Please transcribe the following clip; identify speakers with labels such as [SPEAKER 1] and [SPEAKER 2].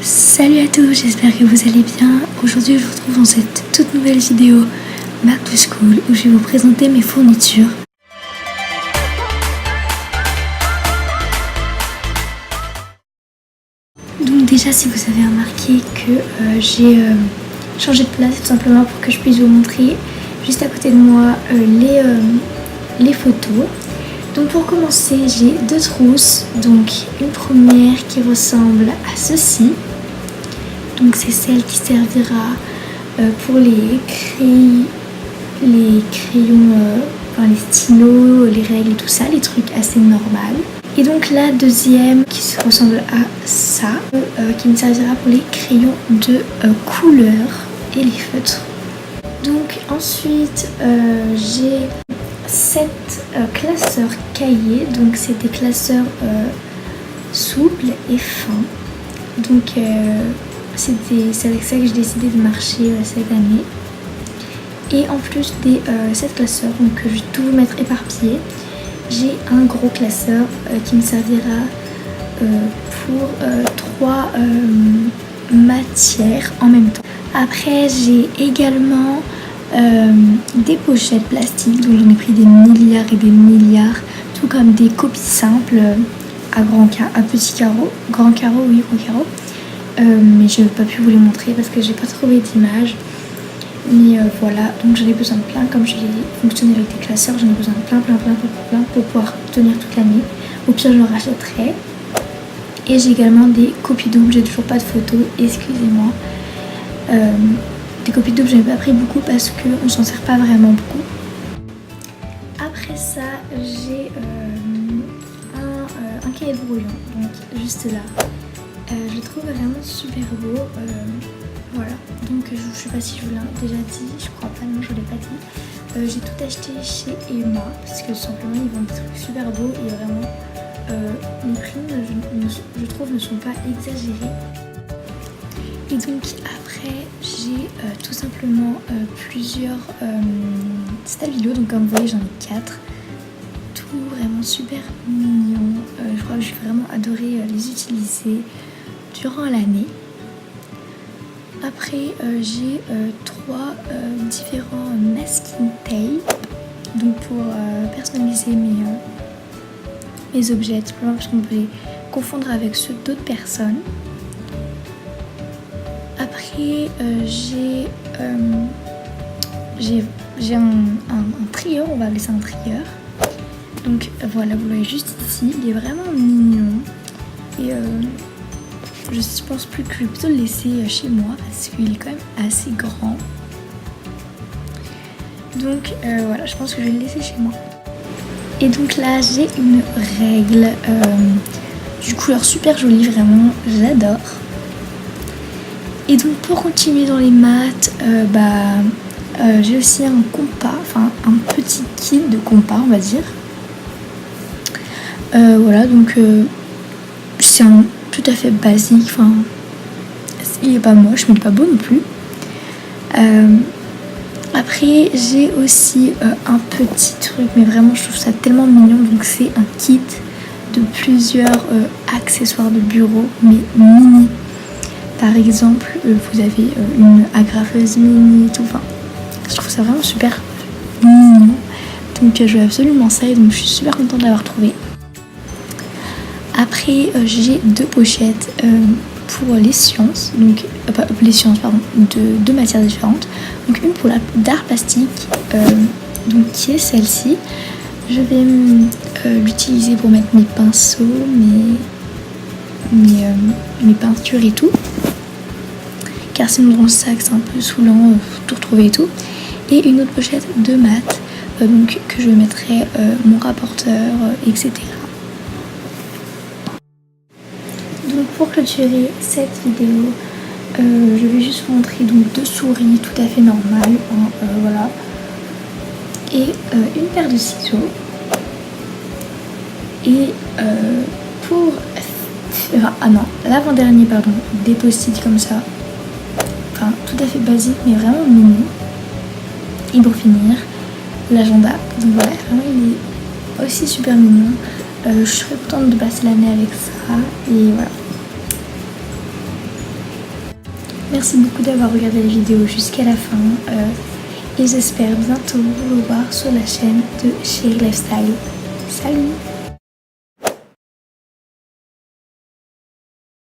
[SPEAKER 1] Salut à tous, j'espère que vous allez bien. Aujourd'hui je vous retrouve dans cette toute nouvelle vidéo Back to School où je vais vous présenter mes fournitures. Donc déjà, si vous avez remarqué que j'ai changé de place tout simplement pour que je puisse vous montrer juste à côté de moi les photos. Donc pour commencer, j'ai deux trousses. Donc une première qui ressemble à ceci. Donc c'est celle qui servira pour les crayons, les stylos, les règles et tout ça, les trucs assez normaux. Et donc la deuxième qui ressemble à ça, qui me servira pour les crayons de couleur et les feutres. Donc ensuite j'ai 7 classeurs cahiers, donc c'est des classeurs souples et fins. Donc c'est avec ça que j'ai décidé de marcher cette année. Et en plus des 7 classeurs, donc je vais tout vous mettre éparpillé, j'ai un gros classeur qui me servira pour 3 matières en même temps. Après j'ai également des pochettes plastiques, donc j'en ai pris des milliards et des milliards, tout comme des copies simples à petit carreau, grand carreau, oui, gros carreau. Mais je n'ai pas pu vous les montrer parce que j'ai pas trouvé d'image. Mais voilà, donc j'en ai besoin de plein, comme j'ai fonctionné avec des classeurs, j'en ai besoin de plein pour pouvoir tenir toute l'année. Au pire, je le rachèterai. Et j'ai également des copies doubles, j'ai toujours pas de photos, excusez-moi. Des copies doubles, j'en ai pas pris beaucoup parce qu'on s'en sert pas vraiment beaucoup. Après ça, j'ai un cahier de brouillon, donc juste là. Je le trouve vraiment super beau. Voilà, donc je sais pas si je vous l'ai déjà dit, je crois pas, non je vous l'ai pas dit. J'ai tout acheté chez Emma parce que tout simplement ils vendent des trucs super beaux et vraiment les prix je trouve ne sont pas exagérés. Et donc après j'ai tout simplement plusieurs stabilos, donc comme vous voyez j'en ai 4. Tout vraiment super mignon. Je crois que j'ai vraiment adoré les utiliser durant l'année. Après j'ai 3 différents masking tape, donc pour personnaliser mes objets, tout simplement parce qu'on peut les confondre avec ceux d'autres personnes. Après j'ai un trieur, on va appeler ça un trieur. Donc voilà, vous le voyez juste ici, il est vraiment mignon. Et je pense plus que je vais plutôt le laisser chez moi parce qu'il est quand même assez grand. Donc voilà, je pense que je vais le laisser chez moi. Et donc là j'ai une règle du couleur super jolie, vraiment j'adore. Et donc pour continuer dans les maths, j'ai aussi un compas, enfin un petit kit de compas on va dire. Voilà, donc c'est un tout à fait basique, enfin il est pas moche mais il est pas beau non plus. Après j'ai aussi un petit truc, mais vraiment je trouve ça tellement mignon, donc c'est un kit de plusieurs accessoires de bureau mais mini. Par exemple vous avez une agrafeuse mini et tout, enfin je trouve ça vraiment super mignon, donc je veux absolument ça et donc je suis super contente de l'avoir trouvé. Après j'ai 2 pochettes pour les sciences, donc de 2 matières différentes. Donc une pour d'art plastique, donc qui est celle-ci. Je vais l'utiliser pour mettre mes pinceaux, mes peintures et tout. Car sinon dans le sac c'est un peu saoulant, faut tout retrouver et tout. Et une autre pochette de maths, donc que je mettrai mon rapporteur, etc. Donc pour clôturer cette vidéo, je vais juste vous montrer donc 2 souris tout à fait normales, voilà, et une paire de ciseaux. Et pour l'avant-dernier, des post-it comme ça, enfin tout à fait basique mais vraiment mignon. Et pour finir, l'agenda. Donc voilà, vraiment il est aussi super mignon. Je serais contente de passer l'année avec ça et voilà. Merci beaucoup d'avoir regardé la vidéo jusqu'à la fin et j'espère bientôt vous revoir sur la chaîne de Chérie Lifestyle. Salut!